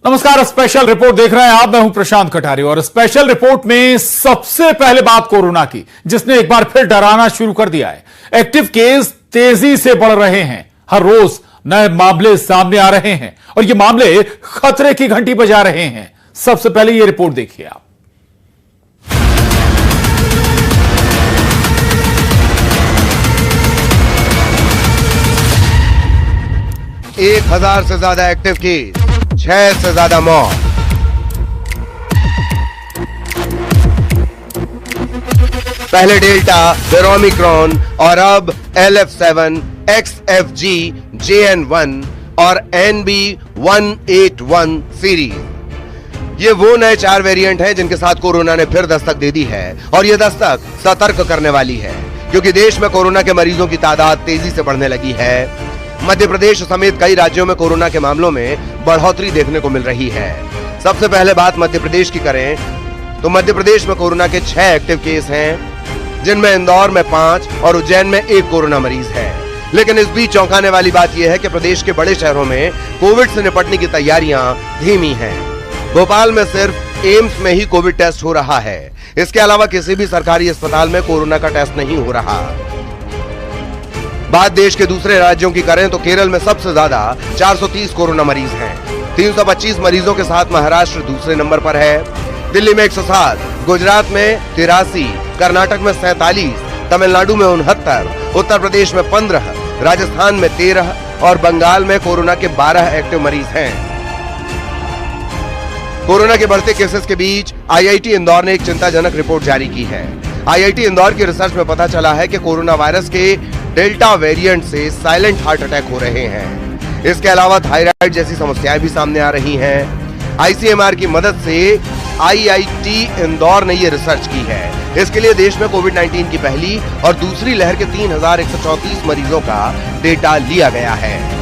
नमस्कार, special report देख रहे हैं आप। मैं हूं प्रशांत कटारी और स्पेशल रिपोर्ट में सबसे पहले बात कोरोना की, जिसने एक बार फिर डराना शुरू कर दिया है। एक्टिव केस तेजी से बढ़ रहे हैं, हर रोज नए मामले सामने आ रहे हैं और ये मामले खतरे की घंटी बजा रहे हैं। सबसे पहले ये रिपोर्ट देखिए आप। एक 1000 से ज्यादा एक्टिव केस, 6 से ज्यादा मौत। पहले डेल्टा, फिर ओमिक्रॉन और अब LF7, XFG, JN1 और NB181 सीरीज। ये वो नए 4 वेरिएंट हैं जिनके साथ कोरोना ने फिर दस्तक दे दी है और ये दस्तक सतर्क करने वाली है, क्योंकि देश में कोरोना के मरीजों की तादाद तेजी से बढ़ने लगी है। मध्य प्रदेश समेत कई राज्यों में कोरोना के मामलों में बढ़ोतरी देखने को मिल रही है। सबसे पहले बात मध्य प्रदेश की करें तो मध्य प्रदेश में कोरोना के 6 एक्टिव केस हैं, जिनमें इंदौर में 5 और उज्जैन में 1 कोरोना मरीज है। लेकिन इस बीच चौंकाने वाली बात यह है कि प्रदेश के बड़े शहरों में कोविड से निपटने की तैयारियां धीमी हैं। भोपाल में सिर्फ एम्स में ही कोविड टेस्ट हो रहा है। इसके अलावा किसी भी सरकारी अस्पताल में कोरोना का टेस्ट नहीं हो रहा। बात देश के दूसरे राज्यों की करें तो केरल में सबसे ज्यादा 430 कोरोना मरीज हैं। 325 मरीजों के साथ महाराष्ट्र दूसरे नंबर पर है। दिल्ली में 107, गुजरात में 83, कर्नाटक में 47, तमिलनाडु में 69, उत्तर प्रदेश में 15, राजस्थान में 13 और बंगाल में कोरोना के 12 एक्टिव मरीज हैं। कोरोना के बढ़ते केसेस के बीच IIT इंदौर ने एक चिंताजनक रिपोर्ट जारी की है। IIT इंदौर की रिसर्च में पता चला है कि कोरोना वायरस के डेल्टा वेरिएंट से साइलेंट हार्ट अटैक हो रहे हैं। इसके अलावा थायराइड जैसी समस्याएं भी सामने आ रही हैं। ICMR की मदद से IIT इंदौर ने ये रिसर्च की है। इसके लिए देश में कोविड-19 की पहली और दूसरी लहर के 3134 मरीजों का डेटा लिया गया है।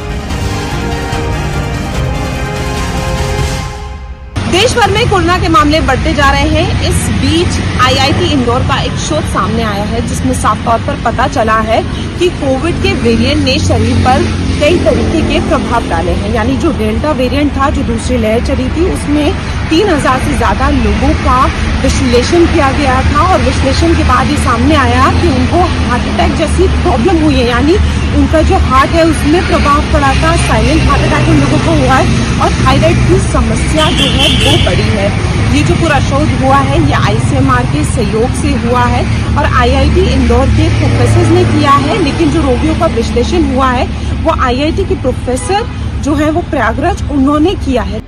देश भर में कोरोना के मामले बढ़ते जा रहे हैं। इस बीच IIT इंदौर का एक शोध सामने आया है, जिसमें साफ तौर पर पता चला है कि कोविड के वेरिएंट ने शरीर पर कई तरीके के प्रभाव डाले हैं। यानी जो डेल्टा वेरिएंट था, जो दूसरी लहर चली थी, उसमें 3000 से ज्यादा लोगों का विश्लेषण किया गया था और विश्लेषण के बाद ये सामने आया कि उनको हार्ट अटैक जैसी प्रॉब्लम हुई है। यानी उनका जो हार्ट है उसमें प्रभाव पड़ा था, साइलेंट हार्ट अटैक उन लोगों को हुआ है और थायराइड की समस्या जो है वो बड़ी है। ये जो पूरा शोध हुआ है ये ICMR के सहयोग से हुआ है और IIT इंदौर के प्रोफेसर ने किया है। लेकिन जो रोगियों का विश्लेषण हुआ है वो IIT के प्रोफेसर जो है वो प्रयागराज उन्होंने किया है।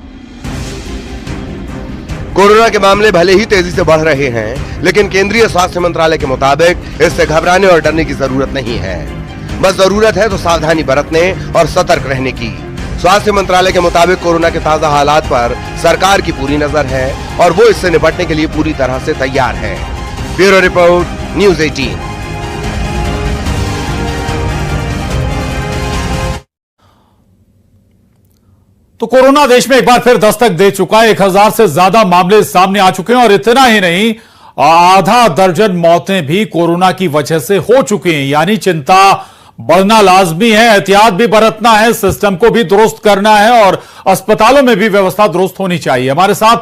कोरोना के मामले भले ही तेजी से बढ़ रहे हैं, लेकिन केंद्रीय स्वास्थ्य मंत्रालय के मुताबिक इससे घबराने और डरने की जरूरत नहीं है। बस जरूरत है तो सावधानी बरतने और सतर्क रहने की। स्वास्थ्य मंत्रालय के मुताबिक कोरोना के ताजा हालात पर सरकार की पूरी नजर है और वो इससे निपटने के लिए पूरी तरह से तैयार है। Bureau report, news 18। तो कोरोना देश में एक बार फिर दस्तक दे चुका है। 1000 से ज्यादा मामले सामने आ चुके हैं और इतना ही नहीं, आधा दर्जन मौतें भी कोरोना की वजह से हो चुकी हैं। यानी चिंता बढ़ना लाजमी है, एहतियात भी बरतना है, सिस्टम को भी दुरुस्त करना है और अस्पतालों में भी व्यवस्था दुरुस्त होनी चाहिए। हमारे साथ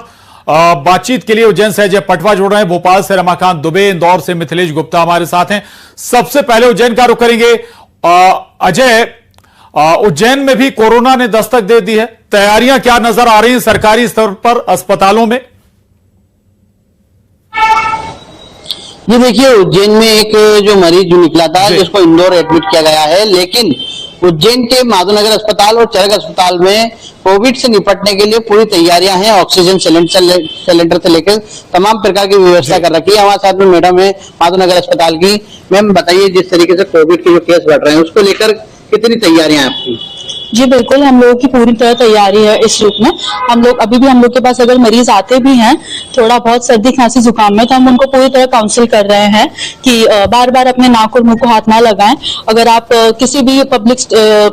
बातचीत के लिए उज्जैन से अजय पटवा जुड़ रहे हैं, भोपाल से रमाकांत दुबे, इंदौर से मिथिलेश गुप्ता हमारे साथ हैं। सबसे पहले उज्जैन का रुख करेंगे। अजय, उज्जैन में भी कोरोना ने दस्तक दे दी है, तैयारियां क्या नजर आ रही हैं सरकारी स्तर पर अस्पतालों में? जी देखिए, उज्जैन में एक जो मरीज जो निकला था जिसको इंदौर एडमिट किया गया है, लेकिन उज्जैन के माधवनगर अस्पताल और चरक अस्पताल में कोविड से निपटने के लिए पूरी तैयारियां हैं। ऑक्सीजन सिलेंडर से लेकर तमाम प्रकार की व्यवस्था कर रखी है। हमारे साथ में मैडम है माधवनगर अस्पताल की। मैम बताइए, जिस तरीके से कोविड के जो केस बढ़ रहे हैं उसको लेकर कितनी तैयारियां हैं आपकी? जी बिल्कुल, हम लोगों की पूरी तरह तैयारी है इस रूप में। हम लोग अभी भी हम लोग के पास अगर मरीज आते भी हैं थोड़ा बहुत सर्दी खांसी जुकाम में, तो हम उनको पूरी तरह काउंसिल कर रहे हैं कि बार बार अपने नाक और मुंह को हाथ ना लगाएं। अगर आप किसी भी पब्लिक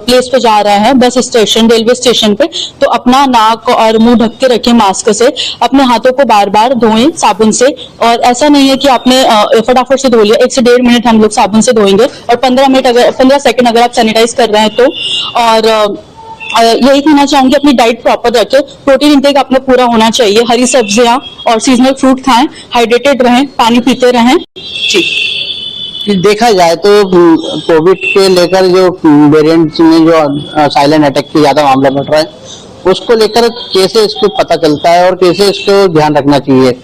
प्लेस पे जा रहे हैं, बस स्टेशन, रेलवे स्टेशन पे, तो अपना नाक और मुंह ढक के रखें मास्क से। अपने हाथों को बार बार धोएं साबुन से, और ऐसा नहीं है कि आपने फटाफट से धो लिया। 1 से 1.5 मिनट हम लोग साबुन से धोएंगे और 15 सेकंड अगर आप सैनिटाइज कर रहे हैं तो। और यही कहना चाहूंगी, अपनी डाइट प्रॉपर रखें, प्रोटीन इंटेक अपना पूरा होना चाहिए, हरी सब्जियां और सीजनल फ्रूट खाएं, हाइड्रेटेड रहें, पानी पीते रहें। जी, देखा जाए तो कोविड के लेकर जो वेरिएंट्स में जो साइलेंट अटैक के ज्यादा मामला बढ़ रहा है, उसको लेकर कैसे इसको पता चलता है और कैसे इसको ध्यान रखना चाहिए?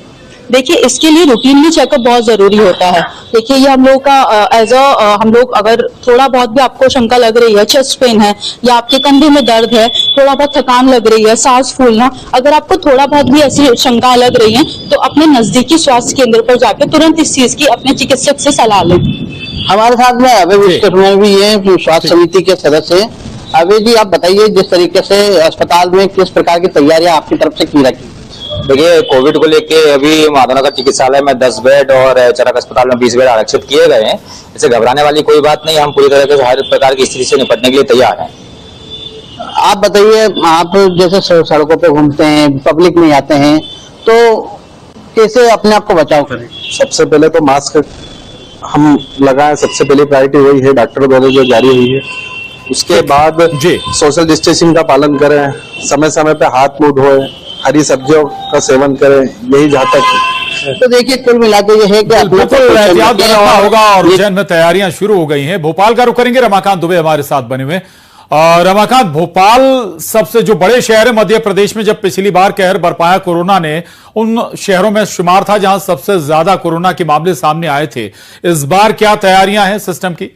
देखिए, इसके लिए रूटीनली चेकअप बहुत जरूरी होता है। देखिए, ये हम लोग का हम लोग अगर थोड़ा बहुत भी आपको शंका लग रही है, चेस्ट पेन है या आपके कंधे में दर्द है, थोड़ा बहुत थकान लग रही है, सांस फूलना, अगर आपको थोड़ा बहुत भी ऐसी शंका लग रही है तो अपने नजदीकी स्वास्थ्य केंद्र पर जाकर तुरंत इस चीज की अपने चिकित्सक से सलाह लें। हमारे साथ में अभय विश्व में भी ये स्वास्थ्य समिति के सदस्य हैं। अभय जी, आप बताइए, जिस तरीके से अस्पताल में किस प्रकार की तैयारियां आपकी तरफ से की रखी? देखिए, कोविड को लेके अभी माधवनगर चिकित्सालय में 10 बेड और चरक अस्पताल में 20 बेड आरक्षित किए गए हैं। इससे घबराने वाली कोई बात नहीं, हम पूरी तरह से हर प्रकार की स्थिति से निपटने के लिए तैयार हैं। आप बताइए, आप जैसे सड़कों पे घूमते हैं, पब्लिक में आते हैं, तो कैसे अपने आप को बचाव करें? सबसे पहले तो मास्क हम लगाएं, सबसे पहली प्रायोरिटी वही है, डॉक्टर द्वारा जो जारी हुई है। उसके बाद सोशल डिस्टेंसिंग का पालन करें, समय समय पे हाथ मुंह धोएं, हरी सब्जियों का सेवन करें, यही जहाँ तक। तो देखिए, कुल मिलाकर ये है कि एहतियात बरतना होगा और उज्जैन में तैयारियां शुरू हो गई हैं। भोपाल का रुख करेंगे, रमाकांत दुबे हमारे साथ बने हुए। रमाकांत, भोपाल सबसे जो बड़े शहर है मध्य प्रदेश में, जब पिछली बार कहर बरपाया कोरोना ने, उन शहरों में शुमार था जहां सबसे ज्यादा कोरोना के मामले सामने आए थे। इस बार क्या तैयारियां हैं सिस्टम की?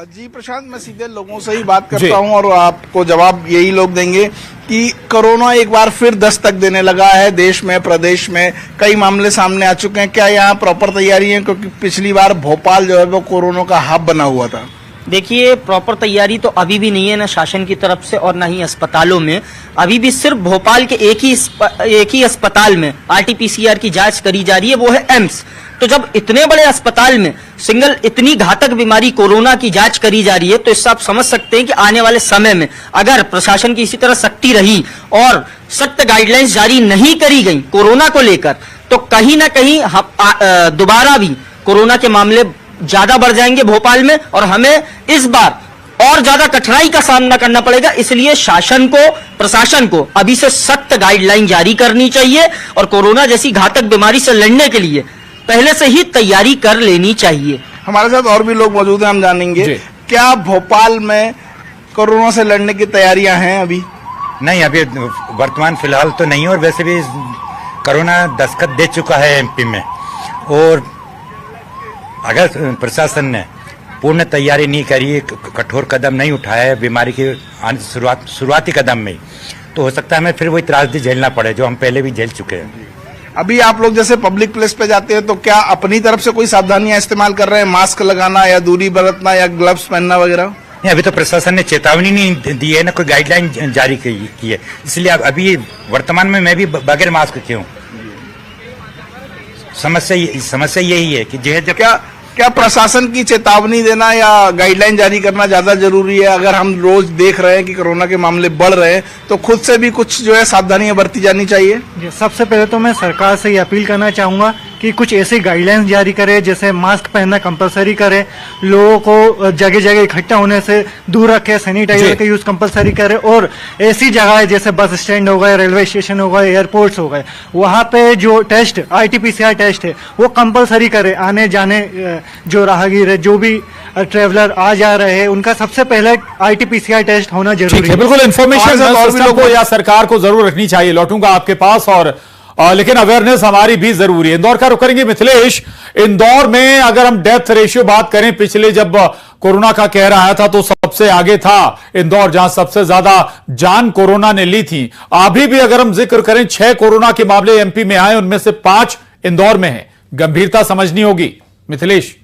जी प्रशांत, मैं सीधे लोगों से ही बात करता हूं और आपको जवाब यही लोग देंगे कि कोरोना एक बार फिर दस्तक देने लगा है। देश में, प्रदेश में कई मामले सामने आ चुके हैं। क्या यहाँ प्रॉपर तैयारी है? क्योंकि पिछली बार भोपाल जो है वो कोरोना का हब बना हुआ था। देखिए, प्रॉपर तैयारी तो अभी भी नहीं है, ना शासन की तरफ से और ना ही अस्पतालों में। अभी भी सिर्फ भोपाल के एक ही अस्पताल में RT-PCR की जांच करी जा रही है, वो है एम्स। तो जब इतने बड़े अस्पताल में सिंगल इतनी घातक बीमारी कोरोना की जांच करी जा रही है, तो इससे आप समझ सकते हैं कि आने वाले समय में अगर प्रशासन की इसी तरह सख्ती रही और सख्त गाइडलाइंस जारी नहीं करी गई कोरोना को लेकर, तो कहीं ना कहीं दोबारा भी कोरोना के मामले ज्यादा बढ़ जाएंगे भोपाल में और हमें इस बार और ज्यादा कठिनाई का सामना करना पड़ेगा। इसलिए शासन को, प्रशासन को अभी से सख्त गाइडलाइन जारी करनी चाहिए और कोरोना जैसी घातक बीमारी से लड़ने के लिए पहले से ही तैयारी कर लेनी चाहिए। हमारे साथ और भी लोग मौजूद हैं, हम जानेंगे क्या भोपाल में कोरोना से लड़ने की तैयारियां हैं? अभी नहीं, अभी वर्तमान फिलहाल तो नहीं, और वैसे भी कोरोना दस्तक दे चुका है MP में, और अगर प्रशासन ने पूर्ण तैयारी नहीं करी, कठोर कदम नहीं उठाया है बीमारी के शुरुआती कदम में, तो हो सकता है हमें फिर वही त्रासदी झेलना पड़े जो हम पहले भी झेल चुके हैं। अभी आप लोग जैसे पब्लिक प्लेस पे जाते हैं तो क्या अपनी तरफ से कोई सावधानियां इस्तेमाल कर रहे हैं? मास्क लगाना या दूरी बरतना या ग्लव्स पहनना वगैरह? नहीं, अभी तो प्रशासन ने चेतावनी नहीं दी है ना, कोई गाइडलाइन जारी की है, इसलिए अभी वर्तमान में मैं भी बगैर मास्क के हूँ। समस्या यही है कि क्या प्रशासन की चेतावनी देना या गाइडलाइन जारी करना ज्यादा जरूरी है? अगर हम रोज देख रहे हैं कि कोरोना के मामले बढ़ रहे हैं, तो खुद से भी कुछ जो है सावधानियां बरती जानी चाहिए। सबसे पहले तो मैं सरकार से ये अपील करना चाहूंगा कि कुछ ऐसी गाइडलाइंस जारी करे, जैसे मास्क पहनना कंपलसरी करे, लोगों को जगह जगह इकट्ठा होने से दूर रखे, सैनिटाइजर का यूज कंपलसरी करे, और ऐसी जगह जैसे बस स्टैंड हो गए, रेलवे स्टेशन हो गए, एयरपोर्ट्स हो गए, वहां पे जो टेस्ट RT-PCR टेस्ट है वो कंपलसरी करे। आने जाने जो राहगीर है, जो भी ट्रेवलर आ जा रहे हैं, उनका सबसे पहले RT-PCR टेस्ट होना जरूरी है। बिल्कुल, इन्फॉर्मेशन को या सरकार को जरूर रखनी चाहिए। लौटूंगा आपके पास, और लेकिन अवेयरनेस हमारी भी जरूरी है। इंदौर का रुख करेंगे मिथिलेश। इंदौर में अगर हम डेथ रेशियो बात करें, पिछले जब कोरोना का कहर आया था तो सबसे आगे था इंदौर, जहां सबसे ज्यादा जान कोरोना ने ली थी। अभी भी अगर हम जिक्र करें, 6 कोरोना के मामले MP में आए, उनमें से 5 इंदौर में है। गंभीरता समझनी होगी मिथिलेश।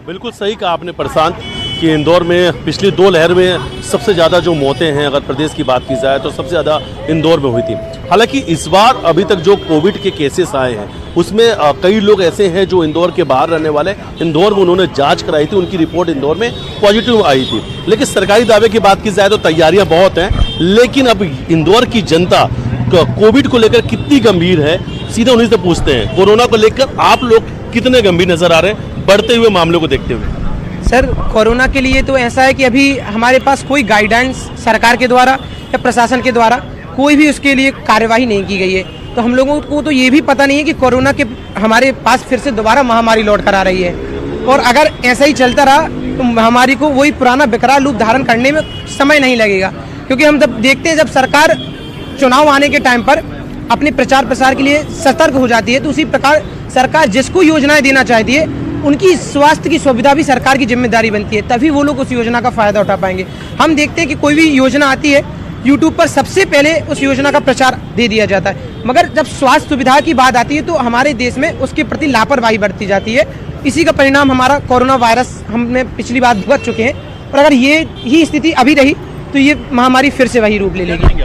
बिल्कुल सही कहा आपने प्रशांत कि इंदौर में पिछली 2 लहर में सबसे ज़्यादा जो मौतें हैं, अगर प्रदेश की बात की जाए तो सबसे ज़्यादा इंदौर में हुई थी। हालांकि इस बार अभी तक जो कोविड के केसेस आए हैं उसमें कई लोग ऐसे हैं जो इंदौर के बाहर रहने वाले, इंदौर में उन्होंने जांच कराई थी, उनकी रिपोर्ट इंदौर में पॉजिटिव आई थी। लेकिन सरकारी दावे की बात की जाए तो तैयारियाँ बहुत हैं, लेकिन अब इंदौर की जनता कोविड को लेकर कितनी गंभीर है, सीधे उन्हीं से पूछते हैं। कोरोना को लेकर आप लोग कितने गंभीर नजर आ रहे हैं? बढ़ते हुए मामलों को देखते हुए? सर, कोरोना के लिए तो ऐसा है कि अभी हमारे पास कोई गाइडेंस सरकार के द्वारा या प्रशासन के द्वारा कोई भी उसके लिए कार्यवाही नहीं की गई है। तो हम लोगों को तो ये भी पता नहीं है कि कोरोना के हमारे पास फिर से दोबारा महामारी लौट कर आ रही है, और अगर ऐसा ही चलता रहा तो महामारी को वही पुराना विकराल रूप धारण करने में समय नहीं लगेगा। क्योंकि हम जब देखते हैं, जब सरकार चुनाव आने के टाइम पर अपने प्रचार प्रसार के लिए सतर्क हो जाती है, तो उसी प्रकार सरकार जिसको योजनाएं देना चाहती है उनकी स्वास्थ्य की सुविधा भी सरकार की जिम्मेदारी बनती है, तभी वो लोग उस योजना का फायदा उठा पाएंगे। हम देखते हैं कि कोई भी योजना आती है, यूट्यूब पर सबसे पहले उस योजना का प्रचार दे दिया जाता है, मगर जब स्वास्थ्य सुविधा की बात आती है तो हमारे देश में उसके प्रति लापरवाही बरती जाती है। इसी का परिणाम हमारा कोरोना वायरस हमने पिछली बार भुगत चुके हैं, और अगर ये ही स्थिति अभी रही तो ये महामारी फिर से वही रूप ले लेगी।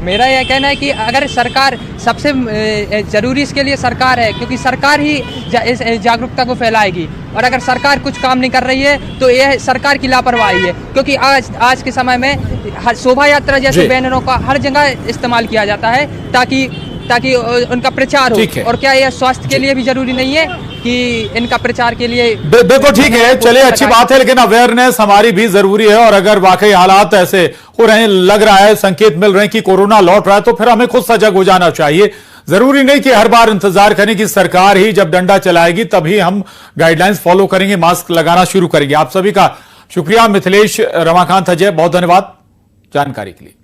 मेरा यह कहना है कि अगर सरकार, सबसे जरूरी इसके लिए सरकार है, क्योंकि सरकार ही इस जागरूकता को फैलाएगी, और अगर सरकार कुछ काम नहीं कर रही है तो यह सरकार की लापरवाही है। क्योंकि आज के समय में शोभा यात्रा जैसे बैनरों का हर जगह इस्तेमाल किया जाता है ताकि उनका प्रचार हो, और क्या यह स्वास्थ्य के लिए भी जरूरी नहीं है कि इनका प्रचार के लिए? बिल्कुल ठीक है, चलिए अच्छी बात है, लेकिन अवेयरनेस हमारी भी जरूरी है। और अगर वाकई हालात ऐसे हो रहे हैं, लग रहा है, संकेत मिल रहे हैं कि कोरोना लौट रहा है, तो फिर हमें खुद सजग हो जाना चाहिए। जरूरी नहीं कि हर बार इंतजार करें कि सरकार ही जब डंडा चलाएगी तभी हम गाइडलाइंस फॉलो करेंगे, मास्क लगाना शुरू करेंगे। आप सभी का शुक्रिया। मिथिलेश, रमाकांत, अजय, बहुत धन्यवाद जानकारी के लिए।